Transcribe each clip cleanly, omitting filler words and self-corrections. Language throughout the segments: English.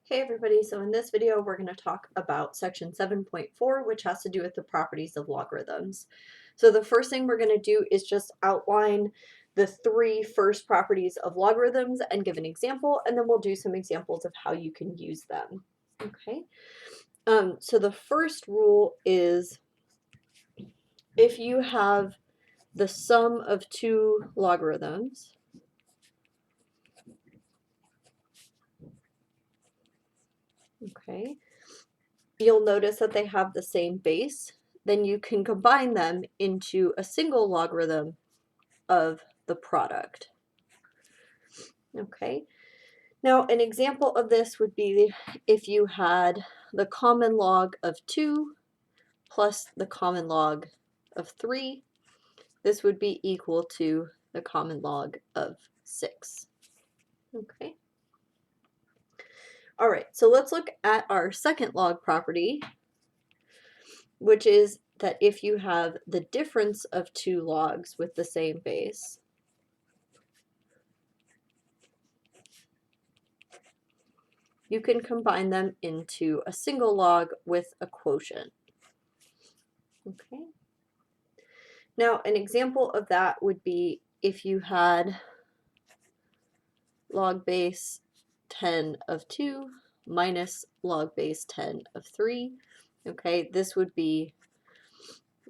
Hey everybody, so in this video we're going to talk about section 7.4, which has to do with the properties of logarithms. So the first thing we're going to do is just outline the three first properties of logarithms and give an example, and then we'll do some examples of how you can use them. Okay, so the first rule is if you have the sum of two logarithms, okay, you'll notice that they have the same base. Then you can combine them into a single logarithm of the product. Okay, now an example of this would be if you had the common log of 2 plus the common log of 3. This would be equal to the common log of 6. Okay. All right, so let's look at our second log property, which is that if you have the difference of two logs with the same base, you can combine them into a single log with a quotient. Okay. Now, an example of that would be if you had log base 10 of 2 minus log base 10 of 3. Okay, this would be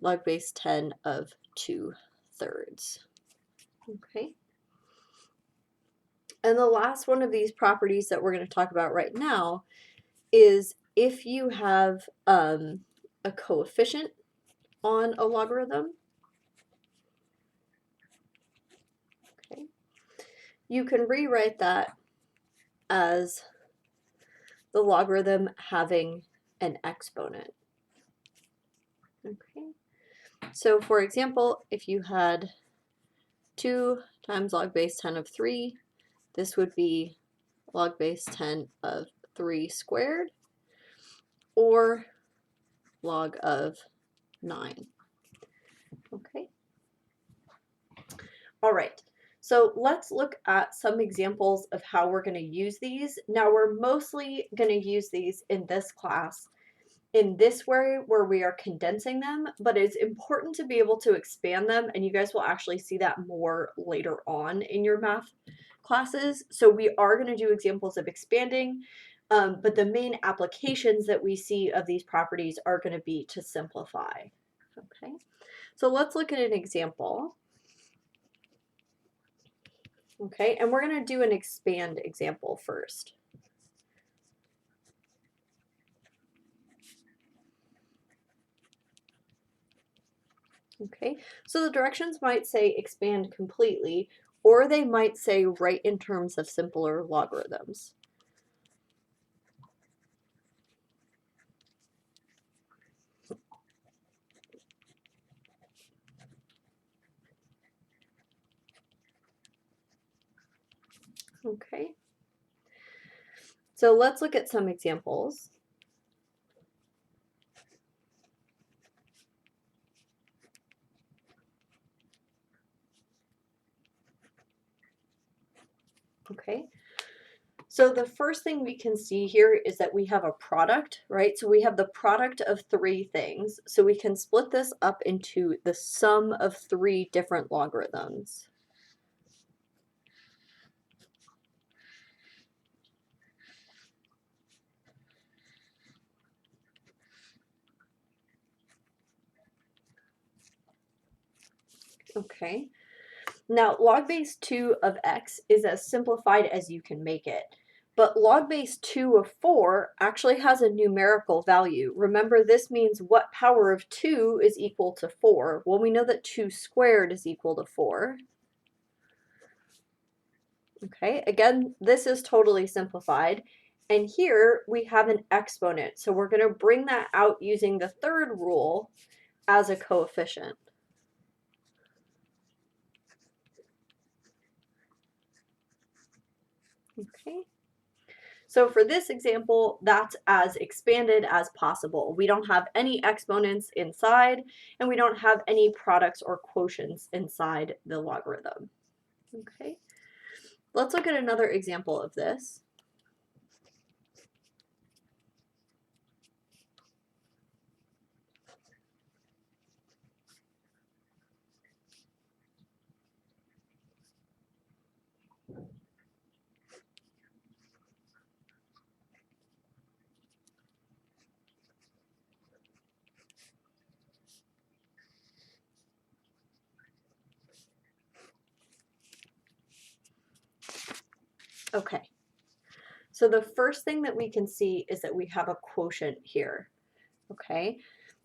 log base 10 of 2/3. Okay. And the last one of these properties that we're going to talk about right now is if you have a coefficient on a logarithm, okay, you can rewrite that as the logarithm having an exponent. Okay, so for example, if you had 2 times log base 10 of 3, this would be log base 10 of 3 squared, or log of 9. Okay. All right. So let's look at some examples of how we're going to use these. Now we're mostly going to use these in this class in this way where we are condensing them, but it's important to be able to expand them, and you guys will actually see that more later on in your math classes. So we are going to do examples of expanding, but the main applications that we see of these properties are going to be to simplify. Okay, so let's look at an example. Okay, and we're going to do an expand example first. Okay, so the directions might say expand completely, or they might say write in terms of simpler logarithms. Okay, so let's look at some examples. Okay, so the first thing we can see here is that we have a product, right? So we have the product of three things. So we can split this up into the sum of three different logarithms. Okay, now log base 2 of x is as simplified as you can make it. But log base 2 of 4 actually has a numerical value. Remember, this means what power of 2 is equal to 4? Well, we know that 2 squared is equal to 4. Okay, again, this is totally simplified. And here we have an exponent. So we're going to bring that out using the third rule as a coefficient. Okay. So for this example, that's as expanded as possible. We don't have any exponents inside, and we don't have any products or quotients inside the logarithm. Okay, let's look at another example of this. Okay, so the first thing that we can see is that we have a quotient here. Okay,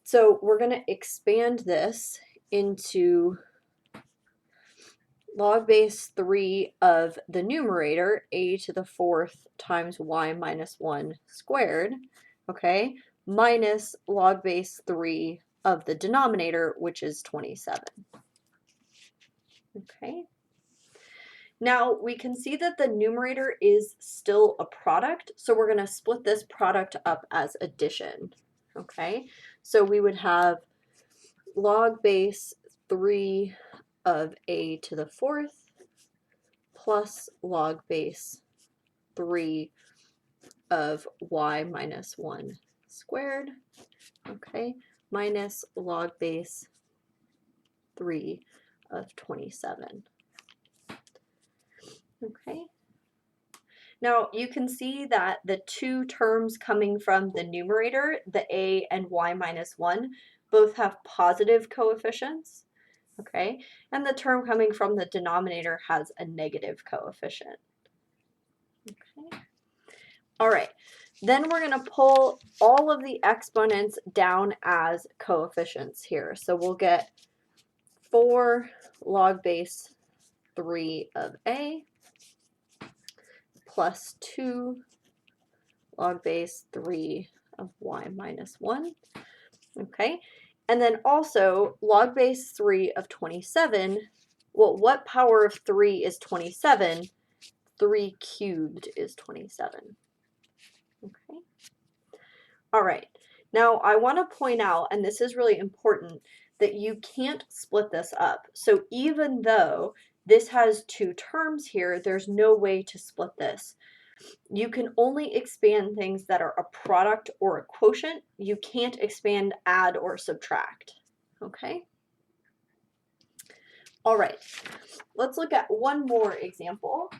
so we're going to expand this into log base 3 of the numerator, a to the fourth times y minus 1 squared, okay, minus log base 3 of the denominator, which is 27. Okay. Now we can see that the numerator is still a product, so we're going to split this product up as addition. Okay, so we would have log base 3 of a to the fourth plus log base 3 of y minus 1 squared, okay, minus log base 3 of 27. Okay. Now you can see that the two terms coming from the numerator, the a and y minus 1, both have positive coefficients, okay? And the term coming from the denominator has a negative coefficient. Okay. All right, then we're going to pull all of the exponents down as coefficients here. So we'll get 4 log base 3 of a plus 2 log base 3 of y minus 1. Okay, and then also log base 3 of 27. Well, what power of 3 is 27? 3 cubed is 27. Okay. All right. Now I want to point out, and this is really important, that you can't split this up. So even though this has two terms here, there's no way to split this. You can only expand things that are a product or a quotient. You can't expand, add, or subtract. Okay? All right. Let's look at one more example.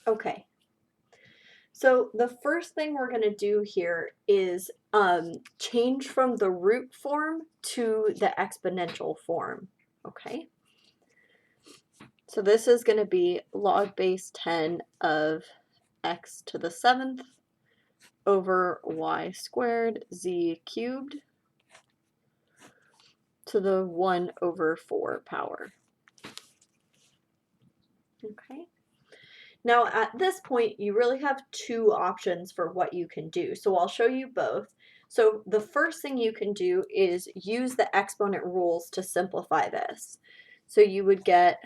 Okay. So the first thing we're going to do here is change from the root form to the exponential form. Okay. So this is going to be log base 10 of x to the 7th over y squared z cubed to the 1 over 4 power. Okay. Now at this point, you really have two options for what you can do. So I'll show you both. So the first thing you can do is use the exponent rules to simplify this. So you would get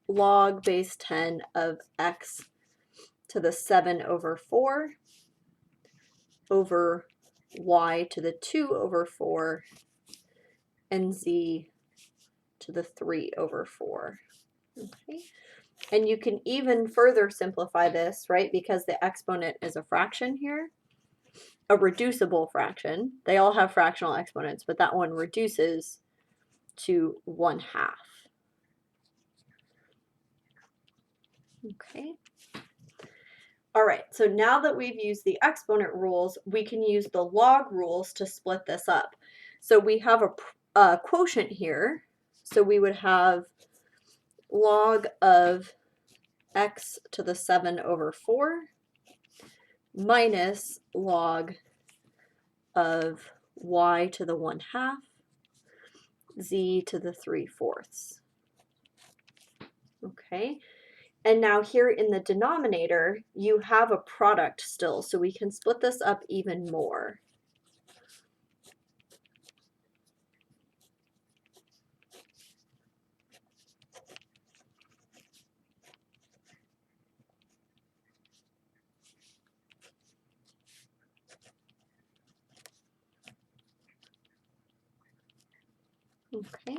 log base 10 of x to the 7 over 4 over y to the 2 over 4 and z to the 3 over 4. Okay. And you can even further simplify this, right, because the exponent is a fraction here, a reducible fraction. They all have fractional exponents, but that one reduces to 1/2. Okay. All right, so now that we've used the exponent rules, we can use the log rules to split this up. So we have a quotient here, so we would have log of x to the 7 over 4 minus log of y to the 1/2 z to the 3/4. Okay, and now here in the denominator, you have a product still, so we can split this up even more. Okay,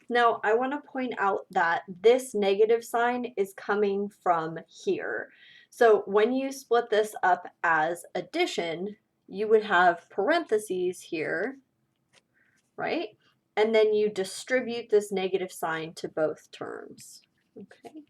Now, I want to point out that this negative sign is coming from here. So when you split this up as addition, you would have parentheses here, right? And then you distribute this negative sign to both terms, okay?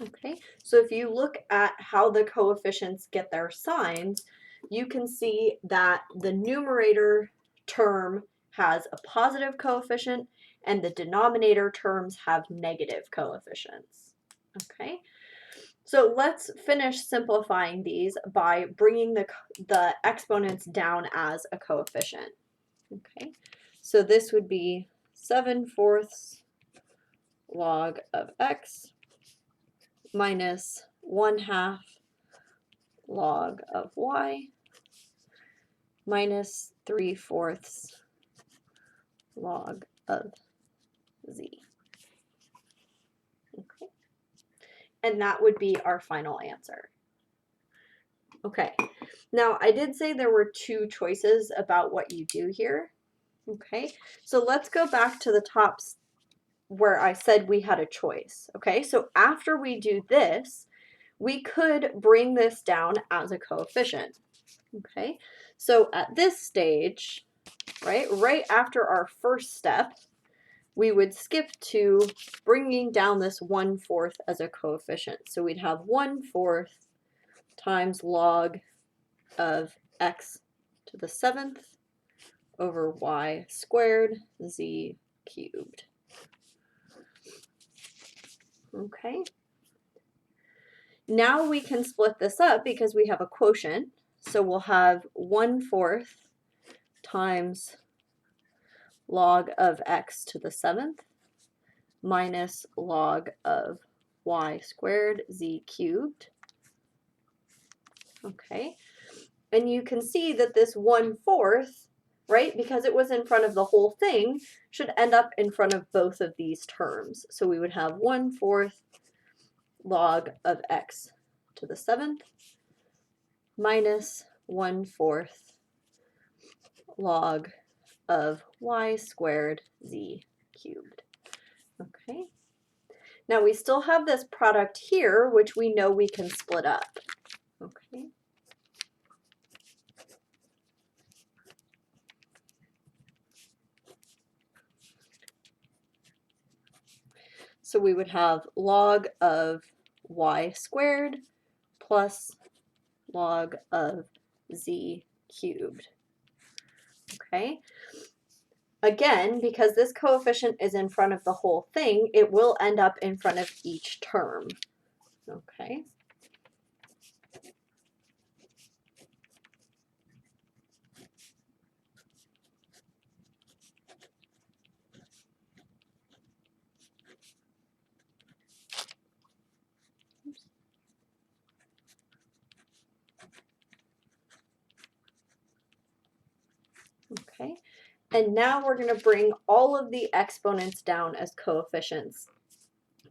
Okay, so if you look at how the coefficients get their signs, you can see that the numerator term has a positive coefficient and the denominator terms have negative coefficients. Okay, so let's finish simplifying these by bringing the exponents down as a coefficient. Okay, so this would be 7/4 log of x minus 1/2 log of y minus 3/4 log of z. Okay. And that would be our final answer. Okay, now I did say there were two choices about what you do here. Okay, so let's go back to the top where I said we had a choice. Okay, so after we do this, we could bring this down as a coefficient. Okay, so at this stage, right after our first step, we would skip to bringing down this 1/4 as a coefficient. So we'd have 1/4 times log of x to the 7th over y squared z cubed. Okay. Now we can split this up because we have a quotient. So we'll have 1/4 times log of x to the 7th minus log of y squared z cubed. Okay, and you can see that this 1/4, right, because it was in front of the whole thing, should end up in front of both of these terms. So we would have 1/4 log of x to the 7th minus 1/4 log of y squared z cubed. Okay, now we still have this product here, which we know we can split up. Okay, so we would have log of y squared plus log of z cubed. Okay, again, because this coefficient is in front of the whole thing, it will end up in front of each term. Okay. Okay, and now we're going to bring all of the exponents down as coefficients.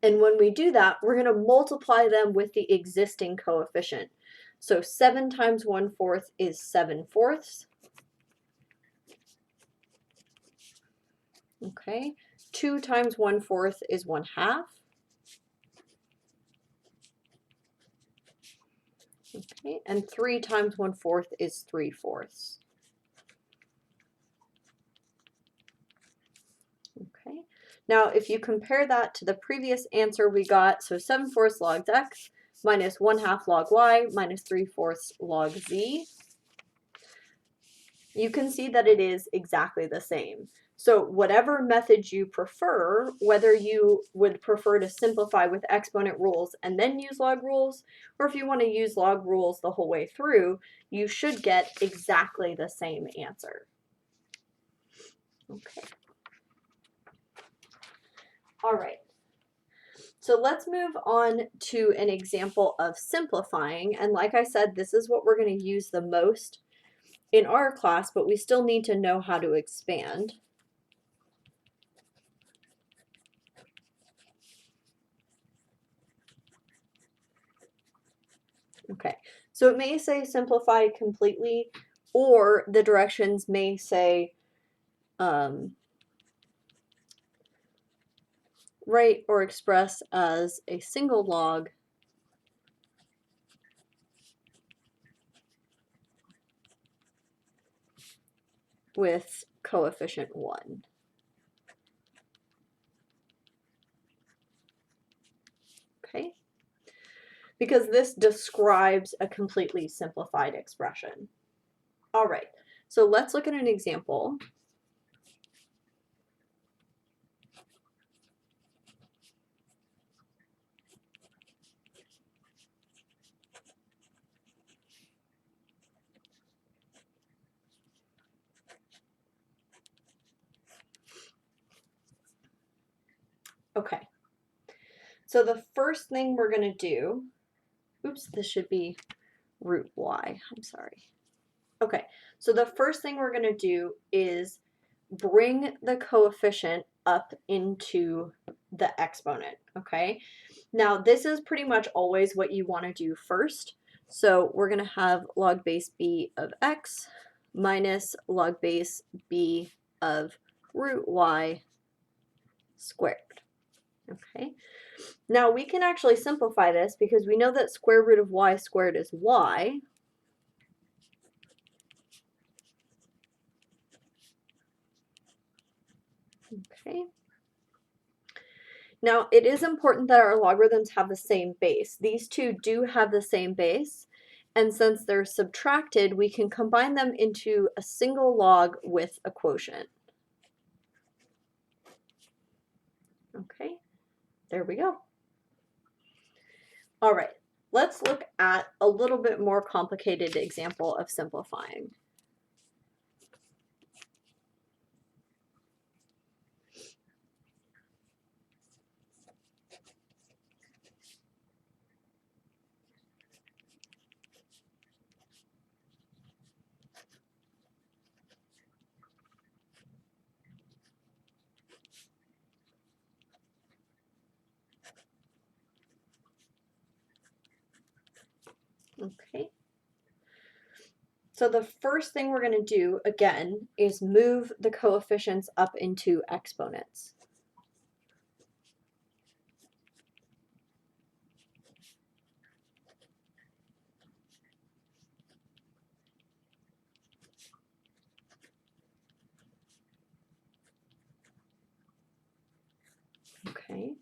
And when we do that, we're going to multiply them with the existing coefficient. So 7 times 1/4 is 7/4. Okay, 2 times 1/4 is 1/2. Okay, and 3 times 1/4 is 3/4. Okay, now if you compare that to the previous answer we got, so 7/4 log x minus 1/2 log y minus 3/4 log z, you can see that it is exactly the same. So whatever method you prefer, whether you would prefer to simplify with exponent rules and then use log rules, or if you want to use log rules the whole way through, you should get exactly the same answer. Okay. All right. So let's move on to an example of simplifying. And like I said, this is what we're going to use the most in our class, but we still need to know how to expand. Okay, so it may say simplify completely, or the directions may say write or express as a single log with coefficient 1. Okay, because this describes a completely simplified expression. All right, so let's look at an example. Okay, so the first thing we're going to do, oops, this should be root y, I'm sorry. Okay, so the first thing we're going to do is bring the coefficient up into the exponent, okay? Now, this is pretty much always what you want to do first. So we're going to have log base b of x minus log base b of root y squared, okay? Now, we can actually simplify this because we know that square root of y squared is y. Okay. Now, it is important that our logarithms have the same base. These two do have the same base, and since they're subtracted, we can combine them into a single log with a quotient. Okay, there we go. All right, let's look at a little bit more complicated example of simplifying. Okay. So the first thing we're going to do, again, is move the coefficients up into exponents. Okay.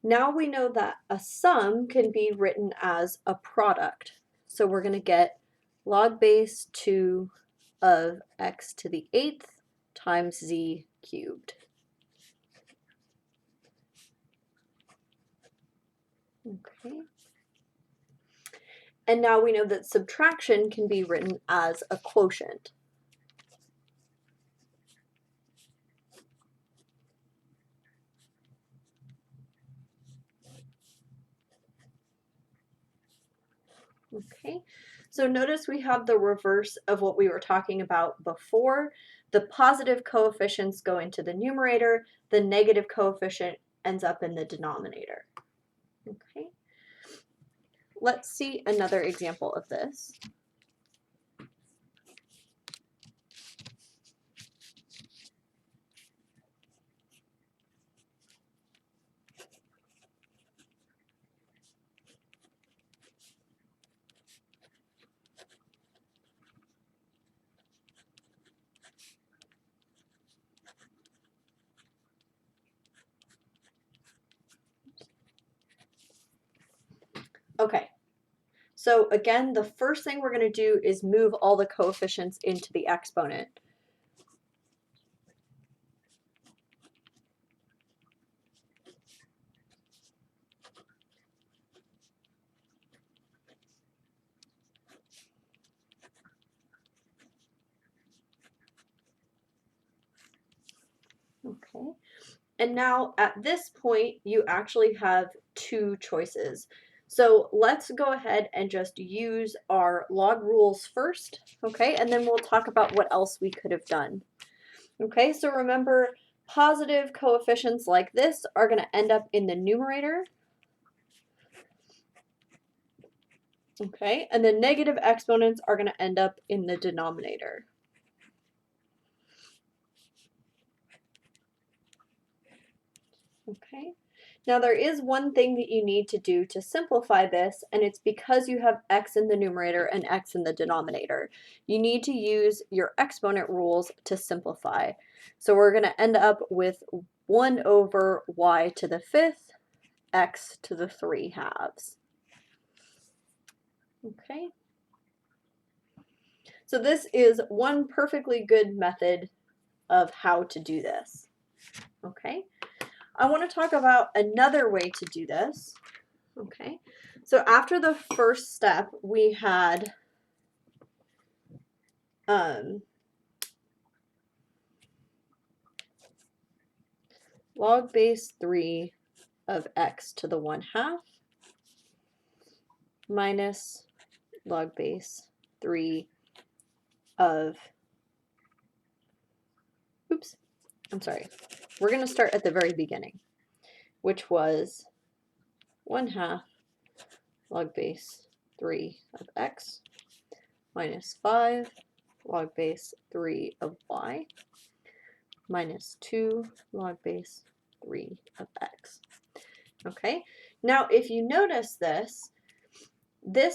Now we know that a sum can be written as a product. So we're going to get log base 2 of x to the 8th times z cubed. Okay. And now we know that subtraction can be written as a quotient. Okay, so notice we have the reverse of what we were talking about before. The positive coefficients go into the numerator, the negative coefficient ends up in the denominator. Okay, let's see another example of this. Okay, so again, the first thing we're going to do is move all the coefficients into the exponent. Okay, and now at this point, you actually have two choices. So let's go ahead and just use our log rules first, okay? And then we'll talk about what else we could have done. Okay, so remember, positive coefficients like this are going to end up in the numerator. Okay, and the negative exponents are going to end up in the denominator. Okay, now there is one thing that you need to do to simplify this, and it's because you have x in the numerator and x in the denominator. You need to use your exponent rules to simplify. So we're going to end up with 1 over y to the 5th, x to the 3 halves. Okay, so this is one perfectly good method of how to do this. Okay, I want to talk about another way to do this. Okay, so after the first step, we had log base 3 of x to the 1/2 minus log base 3 of, oops, I'm sorry. We're going to start at the very beginning, which was 1/2 log base 3 of x minus 5 log base 3 of y minus 2 log base 3 of x. Okay, now if you notice this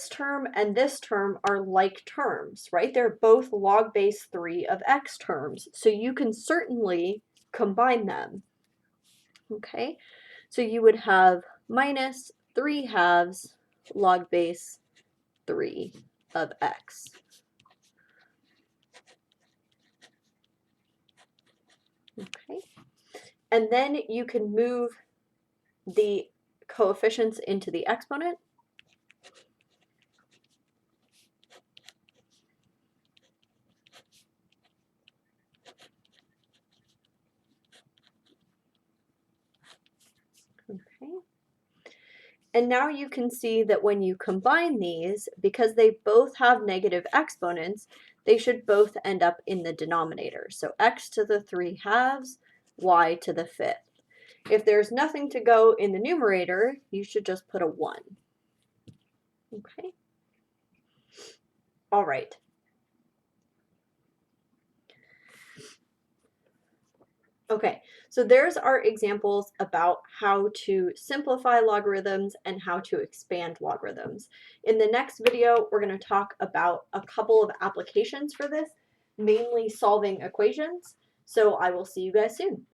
term and this term are like terms, right? They're both log base 3 of x terms, so you can certainly combine them. Okay, so you would have minus 3 halves log base 3 of x. Okay, and then you can move the coefficients into the exponent. Okay, and now you can see that when you combine these, because they both have negative exponents, they should both end up in the denominator. So x to the 3 halves, y to the 5th. If there's nothing to go in the numerator, you should just put a 1. Okay. All right. Okay, so there's our examples about how to simplify logarithms and how to expand logarithms. In the next video, we're going to talk about a couple of applications for this, mainly solving equations. So I will see you guys soon.